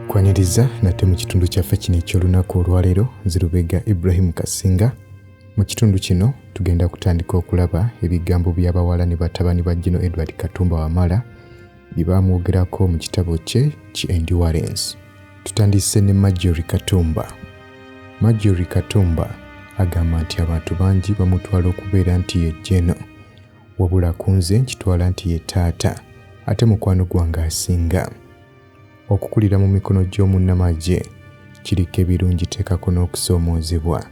Kwaniriza nate mu kitundu kyaffe kino eky'olunaku olwaleero Zirubega Ibrahim Kasinga. Mu kitundu kino tugenda kutandika okulaba ebigambo by'abawala ne batabani ba General Edward Katumba Wamala bye baamwogerako mu kitabo kye ki Endurance. Tutandise ne Marjorie Katumba. Marjorie Katumba agamba nti abantu bangi bamutwala okubeera nti ye Jeno, wabula ku nze nkitwala nti ye taata, ate mukwano gwange asinga. Okukulira mu mikono gy'omunnamagye kiriko ebirungi teekako n'okusoomoozebwa.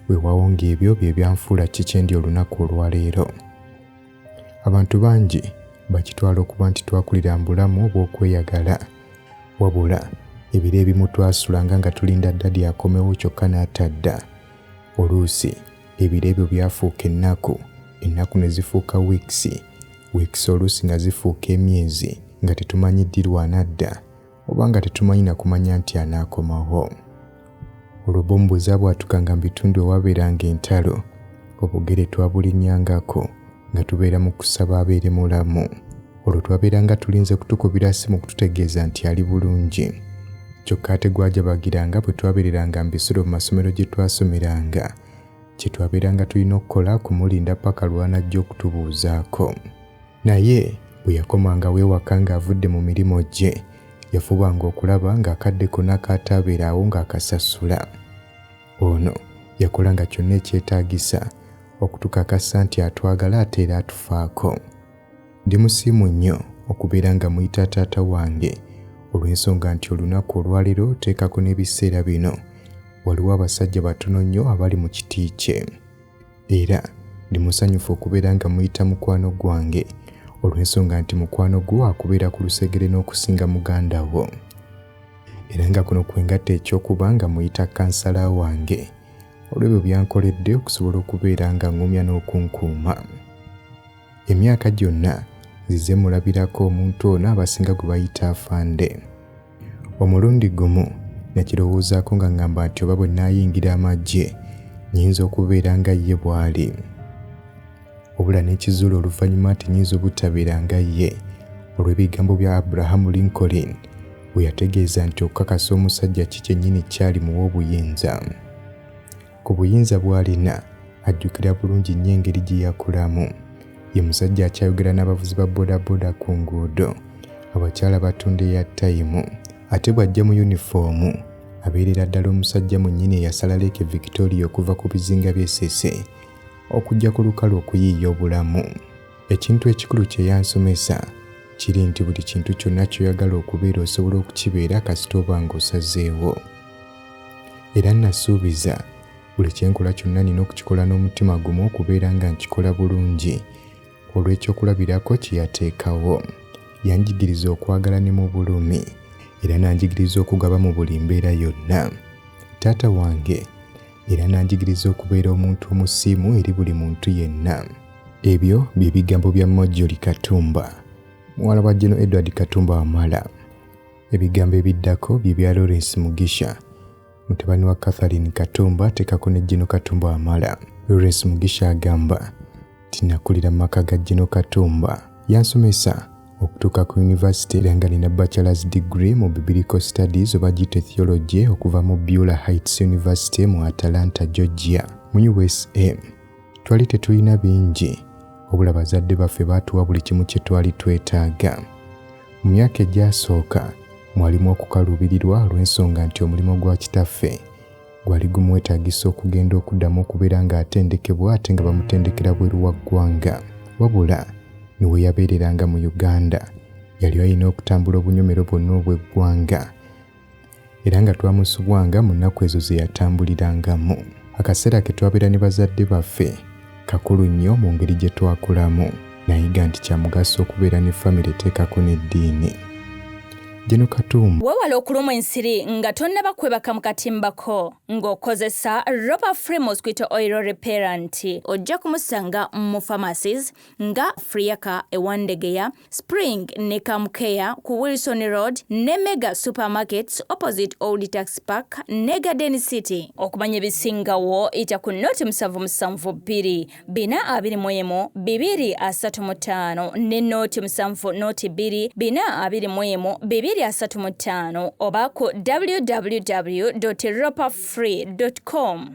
Weewaawo ng'ebyo bye byanfuula kikyendi olunaku olwaleero. Abantu bangi bakitwala okuba nti twakulira mu bulamu obw'okweyagala, wabula ebiro ebimu twasulanga nga tulinda ddadi akomewo kyokka n'atadda. Oluusi ebiro ebyo byafuuka ennaku ne zifuuka wiikisi oluusi nga zifuuka emyezi nga tetumanyi ddirwa anadda oba nga tetumanyi na kumanya nti anaakomawo. Olwo bombuuza bw'atukanga mu bitundu ewabeeranga entalo, obugere twabulinnyangako nga tubeera mu kusaba abeere mulamu. Olwo twabeeranga tulinze kutukubira ssimu kututegeeza nti ali bulungi. Kyokka ate gwajabagiranga bwe twabeereranga mu bisolo mu masomero gye twasomeranga, kye twabeeranga tulina okukola kumulinda paka lw'anajja okutubuuzaako. Naye bwe yakomangawo ewaka ng'avudde mu mirimu gye, yafubanga okulaba ng'akaddeko n'akataabeera awo ng'akasasula. Ono yakolanga kyonna ekyetaagisa okutukakasa nti atwagala ate era atufaako. Ndi musiimu nnyo okubeera nga muyita taata wange olw'ensonga nti olunaku olwaleero teekako n'ebiseera bino waliwo abasajja batono nnyo abali mu kiti kye. Era ndi musanyufu okubeera nga muyita mukwano gwange olw'ensonga nti mukwano gwo akubeera ku lusegere n'okusinga muganda wo. Era nga kuno kwengatta ekyokuba nga muyita kansala wange olw'ebyo byankoledde okusobola okubeera nga ngumya n'okunkuuma. Emyaka gyonna nzize mulabirako omuntu ono abasinga gwe bayita afande. Omulundi gumu nakirowoozaako nga ngamba nti oba bwe naayingira amagye nnyinza okubeera nga ye bw'ali. Obula n'ekizuula oluvannyuma nti nnyinza obutabeera nga ye olw'ebigambo bya Abraham Lincoln bwe yategeeza nti okukakasa omusajja ki kyennyini kyali muwa obuyinza. Ku buyinza bw'alina ajjukira bulungi nnyo engeri gye yakulamu. Ye musajja akyayogera n'abavuzi ba bodaboda ku nguudo, abakyala batunda eya tayimu, ate bw'ajja mu yunifoomu abeerera ddala omusajja munnyini eyasala Lake Victoria okuva ku bizinga by'Essese okujja ku lukalu okuyiiya obulamu. Ekintu ekikulu kye yansomesa kiri nti buli kintu kyonna ky'oyagala okubeera osobola okukibeera kasita oba ng'osazeewo. Era nasuubiza buli kyenkola kyonna nina okukikola n'omutima gumu okubeera nga nkikola bulungi olw'ekyokulabirako kye yateekawo. Yanjigiriza okwagala ne mu bulumi era nanjigiriza okugaba mu buli mbeera yonna. Taata wange era nanjigiriza okubeera omuntu omusiimu eri buli muntu yenna. Ebyo bye bigambo bya Marjorie Katumba, muwala wa General Edward Katumba Wamala. Ebigambo ebiddako bye bya Lawrence Mugisha, mutabani wa Catherine Katumba ateekako ne General Katumba Wamala. Lawrence Mugisha agamba nti nakulira mu maka ga General Katumba. Yansomesa okutuuka ku university era nga nina bachelor's degree mu Biblical Studies oba giyite theology okuva mu Beulah Heights University mu Atlanta, Georgia mu USA. Twali tetulina bingi, wabula bazadde baffe baatuwa buli kimu kye twali twetaaga. Mu myaka egyasooka mwalimu okukaluubirirwa olw'ensonga nti omulimu gwa kitaffe gwali gumwetaagisa okugenda okuddamu okubeera ng'atendekebwa ate nga bamutendekera bweru wa ggwanga. Wabula niwe yabeereranga mu Uganda, yali alina okutambula obunyomero bwonna obw'eggwanga era nga twamusubwanga mu nnaku ezo ze yatambulirangamu. Akaseera ke twabeera ne bazadde baffe kakulu nnyo mu ngeri gye twakulamu. Nayiga nti kya mugaso okubeera ne famire eteekako n'eddiini. Jeno Katumba. Wewala okulumwa ensiri nga tonnaba kwebaka mu katimbako ng'okozesa Ropa Free Mosquito Oil Repellent. Ojja kumusanga mu pharmacies nga Friaka ewandegeya, Spring ne Kamkeya ku Wilson Road ne Mega Supermarkets opposite Old Tax Park ne Garden City. Okumanya ebisingawo ita ku noti 772 421 235 ne noti 7 noti 2 421 235 oba ku www.ropafree.com.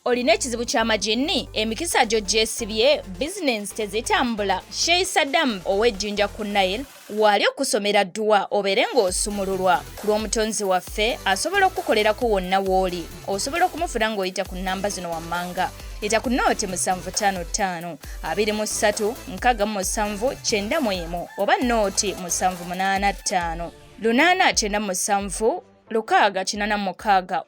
Olina ekizibu ky'amagini emikisa gyo gyesibye bizinensi tezitambula. Sheikh Saddam ow'Ejjinja ku Nile wali okusomera dduwa obeere ng'osumululwa ku lw'omutonzi waffe asobola okukolerako wonna w'oli. Osobola okumufuna ng'oyita ku nnamba zino wammanga. Ita ku noti 755 23 67 91 oba noti 785 897 686.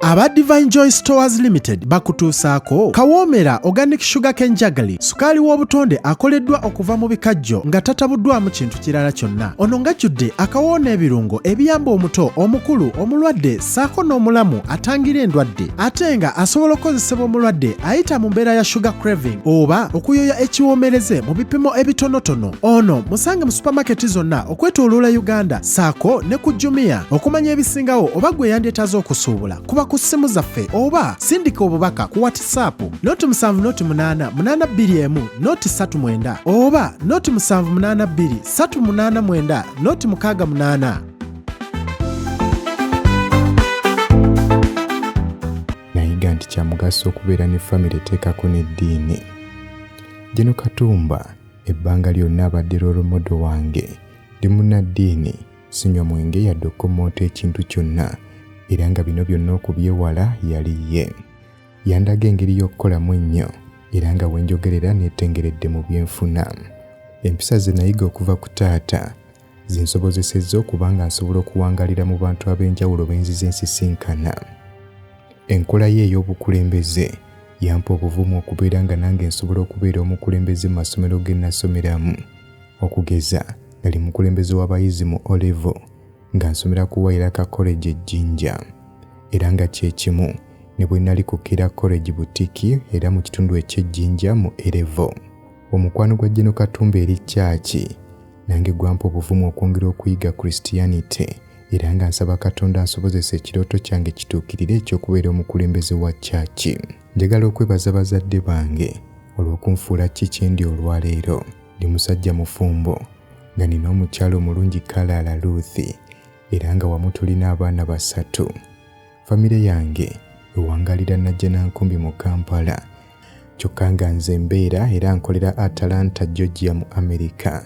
Aba Divine Joy Stores Limited bakutuusaako kawoomera organic sugar cane jaggery, sukaali w'obutonde akoleddwa okuva mu bikajjo nga tatabuddwamu kintu kirala kyonna. Ono ngajjudde akawoona ebirungo ebiyamba omuto, omukulu, omulwadde ssaako n'omulamu atangira endwadde, ate nga asobola okukozesebwa omulwadde ayita mu mbeera ya sugar craving oba okuyoya ekiwoomereze mu bipimo ebitonotono. Ono musange mu supamaketi zonna okwetooloola Uganda ssaako ne ku Jumia. Okumanya ebisingawo oba gwe yandyetaaze okusuubula kuba ku ssimu zaffe oba sindika obubaka ku WhatsApp noti 788 noti 39 oba noti 782 389 noti 68. Nayiga nti kya mugaso okubeera ne famire teekako n'eddiini. Jeno Katumba ebbanga lyonna abadde rolomodo wange. Ndi munnaddiini, sinywa mwenge yadde okukomoota ekintu kyonna. Era nga bino byonna okubyewala yali ye. Yandaga engeri y'okukolamu ennyo era nga wenjogerera neetengeredde mu byenfuna. Empisa ze nayiga okuva ku taata zinsobozesezza okuba nga nsobola okuwangalira mu bantu ab'enjawulo benzize ensisinkana. Enkola ye ey'obukulembeze yampa obuvumu okubeera nga nange nsobola okubeera omukulembeze mu masomero ge nasomeramu. Okugeza nali mukulembeze w'abayizi mu Olevo nga nsomera ku Wairaka College Ejjinja, era nga kye kimu ne bwe nali ku Kira College Butiki era mu kitundu eky'Ejjinja mu Erevo. Omukwano gwa Jeno Katumba eri kyaki nange gwampa obuvumu okwongera okuyiga Christianity era nga nsaba Katonda ansobozesa ekirooto kyange kituukirire eky'okubeera omukulembeze wa kyaki. Njagala okwebaza bazadde bange olw'okunfuula kiki ndi olwaleero. Ndi musajja mufumbo nga nina omukyalo omulungi Kalala Ruthi era nga wamu tulina abaana 3. Famire yange ewangalira Najja Nankumbi mu Kampala, kyokka nga nze mbeera era nkolera Atlanta, Georgia mu America.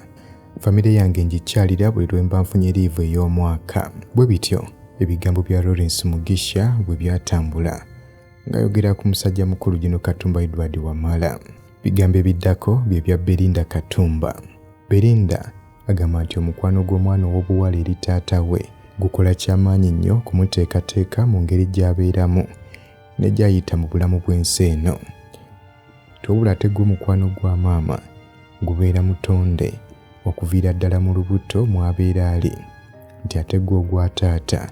Famire yange ngikyalira buli lwe mba nfunye liivu ey'omwaka. Bwe bityo ebigambo bya Lawrence Mugisha bwe byatambula ngayogera ku musajja mukulu Jeno Katumba Edward Wamala. Bigambo ebiddako bye bya Belinda Katumba. Belinda agamba nti omukwano gw'omwana ow'obuwala eri taata we gukola kyamaanyi nnyo kumuteekateeka mu ngeri gy'abeeramu ne gy'ayita mu bulamu bw'ensi eno. Tobula ate gw'omukwano gwa maama gubeera mutonde okuviira ddala mu lubuto mw'abeera ali, nti ate gwe ogwa taata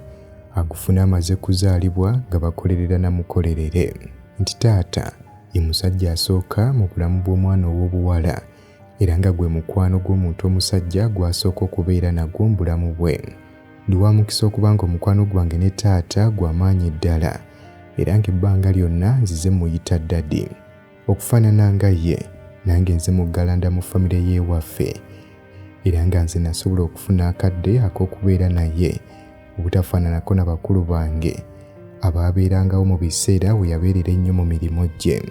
agufuna amaze kuzaalibwa nga bakolerera na mukolerere, nti taata ye musajja asooka mu bulamu bw'omwana ow'obuwala era nga gwe mukwano gw'omuntu omusajja gwasooka okubeera nagwo mu bulamu bwe. Ndi wa mukisa okuba nga omukwano gwange ne taata gw'amaanyi ddala era ng'ebbanga lyonna nzize muyita ddadi. Okufaanana nga ye nange nze muggalanda mu famire y'ewaffe era nga nze nasobola okufuna akadde ak'okubeera naye obutafaananako na bakulu bange abaabeerangawo mu biseera we yabeerera ennyo mu mirimu gye.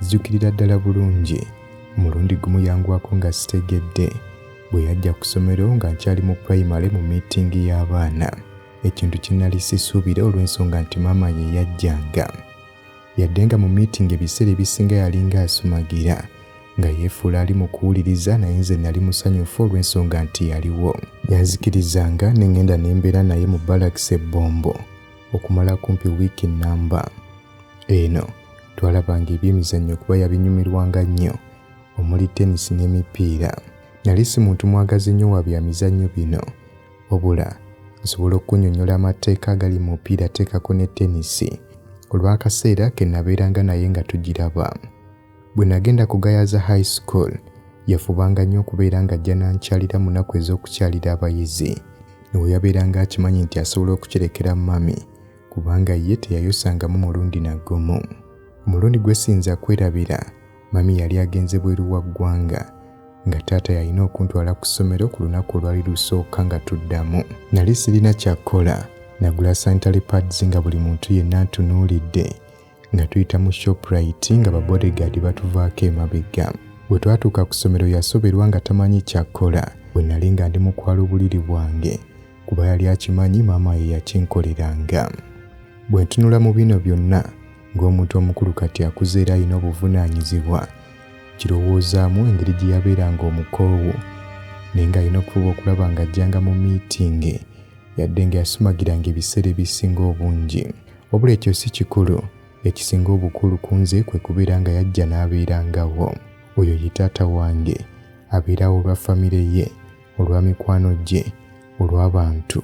Nzijukirira ddala bulungi omulundi gumu yangwako nga sitegedde bwe yajja ku ssomero nga nkyali mu primary mu miitingi y'abaana, ekintu kye nali sisuubira olw'ensonga nti maama ye yajjanga. Yadde nga mu miitingi ebiseera ebisinga yalinga asumagira nga yeefuula ali mu kuwuliriza, naye nze nali musanyufu olw'ensonga nti yaliwo. Yanzikirizanga ne ngenda ne mbeera naye mu barracks e Bombo okumala kumpi wiiki nnamba. Eno twalabanga ebyemizannyo okuba yabinyumirwanga nnyo omuli tennis n'emipiira. Nali si muntu mwagazi nnyo wa bya mizannyo bino wabula nsobola okunnyonnyola amateeka agali mu mupiira teekako ne tenisi olw'akaseera ke nabeeranga naye nga tugiraba. Bwe nagenda kugayaza high school yafubanga nnyo okubeera ng'ajja nankyalira mu nnaku ez'okukyalira abayizi nawe yabeeranga akimanyi nti asobola okukirekera mami kubanga ye teyayosangamu mulundi nagumu. Omulundi gwe ssinza kwerabira mami yali agenze bweru wa ggwanga nga taata yalina okuntwala ku ssomero ku lunaku olwali lusooka nga tuddamu. Nali sirina kyakkola nagula sanitary pads nga buli muntu yenna antunuulidde nga tuyita mu Shoprite nga babodyguard batuvaako emabega. Bwe twatuuka ku ssomero yasoberwa nga tamanyi kyakkola bwe nali nga ndi mu kwala obuliri bwange kuba yali akimanyi maama ye yakinkoleranga. Bwe ntunula mu bino byonna ng'omuntu omukulu kati akuze era alina obuvunaanyizibwa kirowoozaamu engeri gye yabeeranga omukoowu naye ng'alina okufuba okulaba ng'ajjanga mu miitingi yadde nga yasumagiranga ebiseera ebisinga obungi. Wabula ekyo si kikulu, ekisinga obukulu ku nze kwe kubeera nga yajja n'abeerangawo. Oyo ye taata wange abeerawo olwa famire ye, olwa mikwano gye, olw'abantu,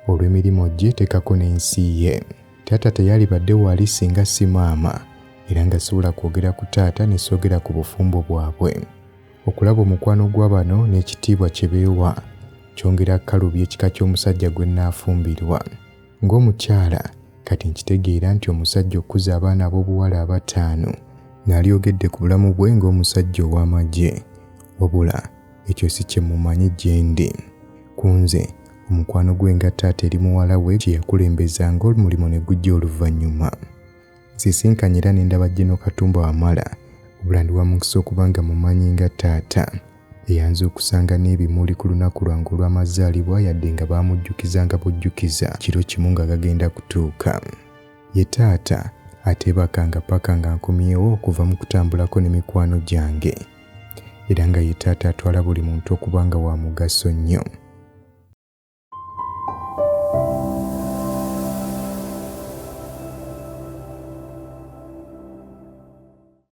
olw'emirimu gye teekako n'ensi ye. Taata teyalibadde wali singa si maama era nga sobola kwogera ku taata ne soogera ku bufumbo bwabwe. Okulaba omukwano gwa bano n'ekitiibwa kye beewa kyongera kalubi ekika ky'omusajja gwe naafumbirwa. Ng'omukyala kati nkitegeera nti omusajja okuza abaana ab'obuwala 5 n'alyogedde ku bulamu bwe ng'omusajja ow'amagye. Wabula ekyo si kye mumanyi gye ndi. Ku nze omukwano gwe nga taata eri muwala we kye yakulembezanga omulimu ne gujja oluvannyuma. Sisinkanye era ne ndaba Gen. Katumba Wamala wabula ndi wa mukisa okuba nga mumanyi nga taata eyanze okusanga n'ebimuli ku lunaku lwange olw'amazaalibwa yadde nga baamujjukizanga bujjukiza kiro kimu nga gagenda kutuuka. Ye taata ateebakanga paka nga nkomyewo okuva mu kutambulako n'emikwano gyange era nga ye taata atwala buli muntu okuba nga wa mugaso nnyo.